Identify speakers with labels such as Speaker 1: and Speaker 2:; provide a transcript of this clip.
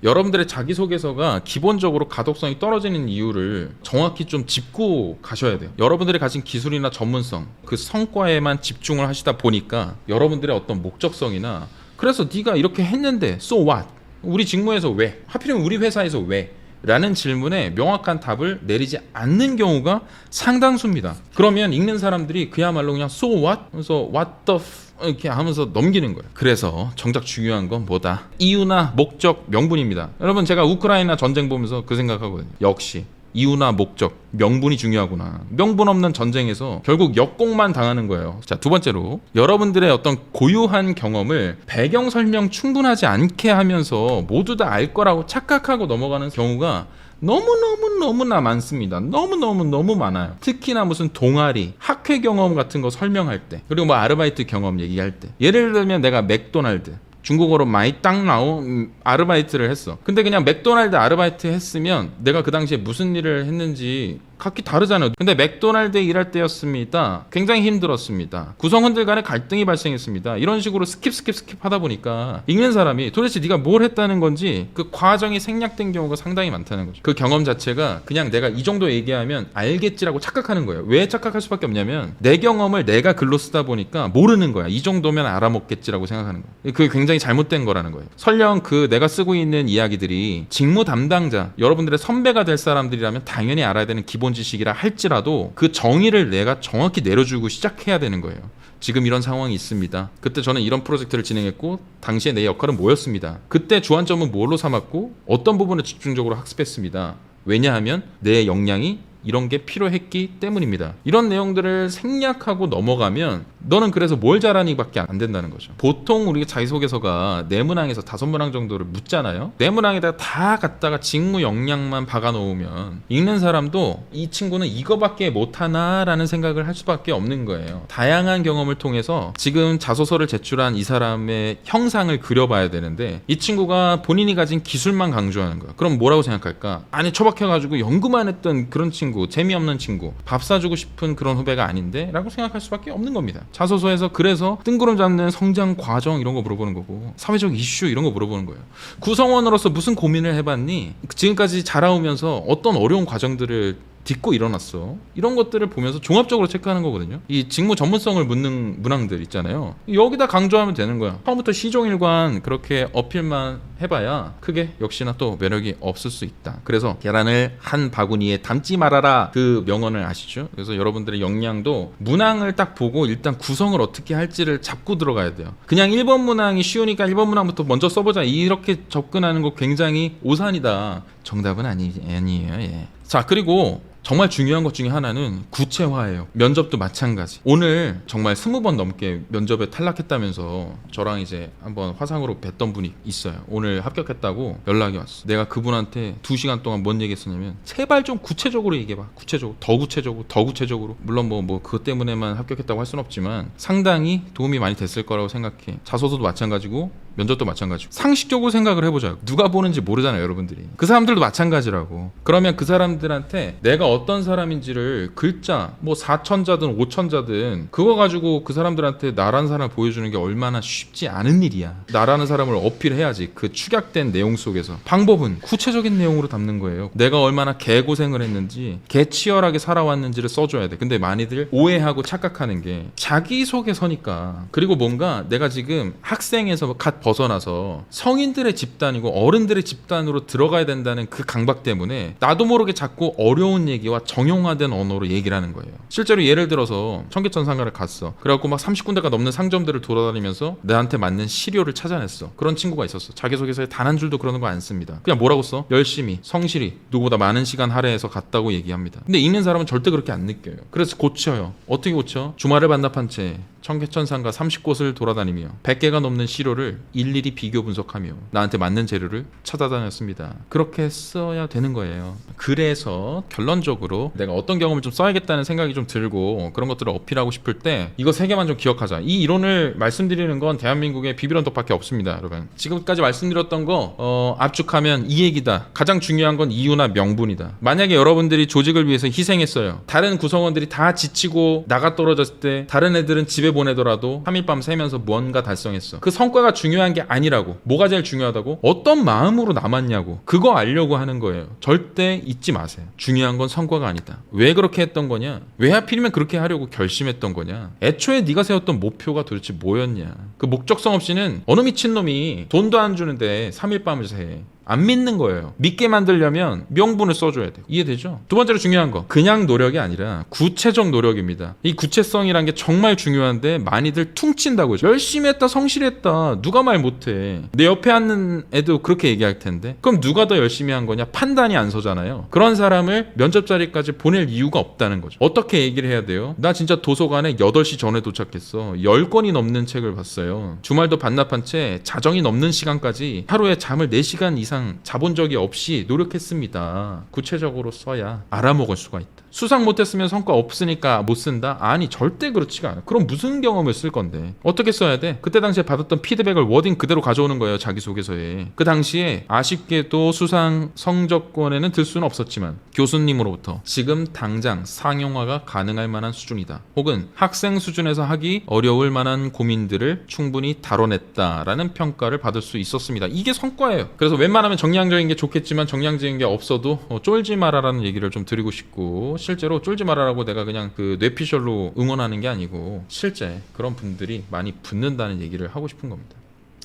Speaker 1: 여러분들의 자기소개서가 기본적으로 가독성이 떨어지는 이유를 정확히 좀 짚고 가셔야 돼요. 여러분들이 가진 기술이나 전문성, 그 성과에만 집중을 하시다 보니까 여러분들의 어떤 목적성이나 그래서 네가 이렇게 했는데 so what? 우리 직무에서 왜? 하필이면 우리 회사에서 왜? 라는 질문에 명확한 답을 내리지 않는 경우가 상당수입니다. 그러면 읽는 사람들이 그야말로 그냥 so what? 그래서 what the 이렇게 하면서 넘기는 거예요. 그래서 정작 중요한 건 뭐다? 이유나 목적, 명분입니다. 여러분 제가 우크라이나 전쟁 보면서 그 생각하거든요. 역시 이유나 목적, 명분이 중요하구나. 명분 없는 전쟁에서 결국 역공만 당하는 거예요. 자, 두 번째로 여러분들의 어떤 고유한 경험을 배경 설명 충분하지 않게 하면서 모두 다 알 거라고 착각하고 넘어가는 경우가 너무나 많습니다. 너무 많아요. 특히나 무슨 동아리, 학회 경험 같은 거 설명할 때, 그리고 뭐 아르바이트 경험 얘기할 때, 예를 들면 내가 맥도날드, 중국어로 마이땅라오 아르바이트를 했어. 근데 그냥 맥도날드 아르바이트 했으면 내가 그 당시에 무슨 일을 했는지 각기 다르잖아요. 근데 맥도날드에 일할 때였습니다. 굉장히 힘들었습니다. 구성원들 간에 갈등이 발생했습니다. 이런 식으로 스킵 하다 보니까 읽는 사람이 도대체 네가 뭘 했다는 건지 그 과정이 생략된 경우가 상당히 많다는 거죠. 그 경험 자체가 그냥 내가 이 정도 얘기하면 알겠지라고 착각하는 거예요. 왜 착각할 수밖에 없냐면 내 경험을 내가 글로 쓰다 보니까 모르는 거야. 이 정도면 알아먹겠지라고 생각하는 거예요. 그게 굉장히 잘못된 거라는 거예요. 설령 그 내가 쓰고 있는 이야기들이 직무 담당자, 여러분들의 선배가 될 사람들이라면 당연히 알아야 되는 기본 지식이라 할지라도 그 정의를 내가 정확히 내려주고 시작해야 되는 거예요. 지금 이런 상황이 있습니다. 그때 저는 이런 프로젝트를 진행했고 당시에 내 역할은 뭐였습니다. 그때 주안점은 뭘로 삼았고 어떤 부분을 집중적으로 학습했습니다. 왜냐하면 내 역량이 이런 게 필요했기 때문입니다. 이런 내용들을 생략하고 넘어가면 너는 그래서 뭘 잘하니 밖에 안 된다는 거죠. 보통 우리가 자기소개서가 4문항에서 5문항 정도를 묻잖아요. 4문항에다가 다 갖다가 직무 역량만 박아 놓으면 읽는 사람도 이 친구는 이거밖에 못하나 라는 생각을 할 수밖에 없는 거예요. 다양한 경험을 통해서 지금 자소서를 제출한 이 사람의 형상을 그려봐야 되는데 이 친구가 본인이 가진 기술만 강조하는 거야. 그럼 뭐라고 생각할까? 안에 처박혀가지고 연구만 했던 그런 친구, 재미없는 친구, 밥 사주고 싶은 그런 후배가 아닌데 라고 생각할 수밖에 없는 겁니다. 자소서에서 그래서 뜬구름 잡는 성장 과정 이런 거 물어보는 거고 사회적 이슈 이런 거 물어보는 거예요. 구성원으로서 무슨 고민을 해봤니? 지금까지 자라오면서 어떤 어려운 과정들을 딛고 일어났어. 이런 것들을 보면서 종합적으로 체크하는 거거든요. 이 직무 전문성을 묻는 문항들 있잖아요. 여기다 강조하면 되는 거야. 처음부터 시종일관 그렇게 어필만 해봐야 크게 역시나 또 매력이 없을 수 있다. 그래서 계란을 한 바구니에 담지 말아라 그 명언을 아시죠? 그래서 여러분들의 역량도 문항을 딱 보고 일단 구성을 어떻게 할지를 잡고 들어가야 돼요. 그냥 1번 문항이 쉬우니까 1번 문항부터 먼저 써보자 이렇게 접근하는 거 굉장히 오산이다. 정답은 아니에요. 예. 자, 그리고 정말 중요한 것 중에 하나는 구체화예요. 면접도 마찬가지. 오늘 정말 20번 넘게 면접에 탈락했다면서 저랑 이제 한번 화상으로 뵀던 분이 있어요. 오늘 합격했다고 연락이 왔어. 내가 그분한테 2시간 동안 뭔 얘기했었냐면 제발 좀 구체적으로 얘기해봐. 구체적으로. 더 구체적으로. 물론 뭐 그것 때문에만 합격했다고 할 수는 없지만 상당히 도움이 많이 됐을 거라고 생각해. 자소서도 마찬가지고 면접도 마찬가지고 상식적으로 생각을 해보자. 누가 보는지 모르잖아요, 여러분들이. 그 사람들도 마찬가지라고. 그러면 그 사람들한테 내가 어떤 사람인지를 글자 뭐 4천자든 5천자든 그거 가지고 그 사람들한테 나라는 사람을 보여주는 게 얼마나 쉽지 않은 일이야. 나라는 사람을 어필해야지. 그 축약된 내용 속에서. 방법은 구체적인 내용으로 담는 거예요. 내가 얼마나 개고생을 했는지 개치열하게 살아왔는지를 써줘야 돼. 근데 많이들 오해하고 착각하는 게 자기소개서니까, 그리고 뭔가 내가 지금 학생에서 갓 벗어나서 성인들의 집단이고 어른들의 집단으로 들어가야 된다는 그 강박 때문에 나도 모르게 자꾸 어려운 얘기와 정형화된 언어로 얘기를 하는 거예요. 실제로 예를 들어서 청계천상가를 갔어. 그래갖고 막 30군데가 넘는 상점들을 돌아다니면서 나한테 맞는 시료를 찾아냈어. 그런 친구가 있었어. 자기소개서에 단 한 줄도 그러는 거 안 씁니다. 그냥 뭐라고 써? 열심히, 성실히, 누구보다 많은 시간 할애해서 갔다고 얘기합니다. 근데 읽는 사람은 절대 그렇게 안 느껴요. 그래서 고쳐요. 어떻게 고쳐? 주말을 반납한 채 청계천상가 30곳을 돌아다니며 100개가 넘는 시료를 일일이 비교 분석하며 나한테 맞는 재료를 찾아다녔습니다. 그렇게 써야 되는 거예요. 그래서 결론적으로 기본적으로 내가 어떤 경험을 좀 써야겠다는 생각이 좀 들고 그런 것들을 어필하고 싶을 때 이거 세 개만 좀 기억하자. 이 이론을 말씀드리는 건 대한민국의 비비런톡밖에 없습니다, 여러분. 지금까지 말씀드렸던 거 압축하면 이 얘기다. 가장 중요한 건 이유나 명분이다. 만약에 여러분들이 조직을 위해서 희생했어요. 다른 구성원들이 다 지치고 나가 떨어졌을 때 다른 애들은 집에 보내더라도 3일 밤 새면서 무언가 달성했어. 그 성과가 중요한 게 아니라고. 뭐가 제일 중요하다고? 어떤 마음으로 남았냐고. 그거 알려고 하는 거예요. 절대 잊지 마세요. 중요한 건 성과가 아니다. 왜 그렇게 했던 거냐? 왜 하필이면 그렇게 하려고 결심했던 거냐? 애초에 네가 세웠던 목표가 도대체 뭐였냐? 그 목적성 없이는 어느 미친놈이 돈도 안 주는데 3일 밤을 새. 안 믿는 거예요. 믿게 만들려면 명분을 써줘야 돼요. 이해되죠? 두 번째로 중요한 거, 그냥 노력이 아니라 구체적 노력입니다. 이 구체성이란 게 정말 중요한데 많이들 퉁친다고요. 열심히 했다, 성실했다, 누가 말 못해. 내 옆에 앉는 애도 그렇게 얘기할 텐데 그럼 누가 더 열심히 한 거냐? 판단이 안 서잖아요. 그런 사람을 면접 자리까지 보낼 이유가 없다는 거죠. 어떻게 얘기를 해야 돼요? 나 진짜 도서관에 8시 전에 도착했어. 10권이 넘는 책을 봤어요. 주말도 반납한 채 자정이 넘는 시간까지 하루에 잠을 4시간 이상 자본 적이 없이 노력했습니다. 구체적으로 써야 알아먹을 수가 있다. 수상 못했으면 성과 없으니까 못 쓴다? 아니, 절대 그렇지가 않아. 그럼 무슨 경험을 쓸 건데? 어떻게 써야 돼? 그때 당시에 받았던 피드백을 워딩 그대로 가져오는 거예요. 자기소개서에. 그 당시에 아쉽게도 수상 성적권에는 들 수는 없었지만 교수님으로부터 지금 당장 상용화가 가능할 만한 수준이다. 혹은 학생 수준에서 하기 어려울 만한 고민들을 충분히 다뤄냈다라는 평가를 받을 수 있었습니다. 이게 성과예요. 그래서 웬만하면 정량적인 게 좋겠지만 정량적인 게 없어도 쫄지 마라라는 얘기를 좀 드리고 싶고, 실제로 쫄지 마라라고 내가 그냥 그 뇌피셜로 응원하는 게 아니고 실제 그런 분들이 많이 붙는다는 얘기를 하고 싶은 겁니다.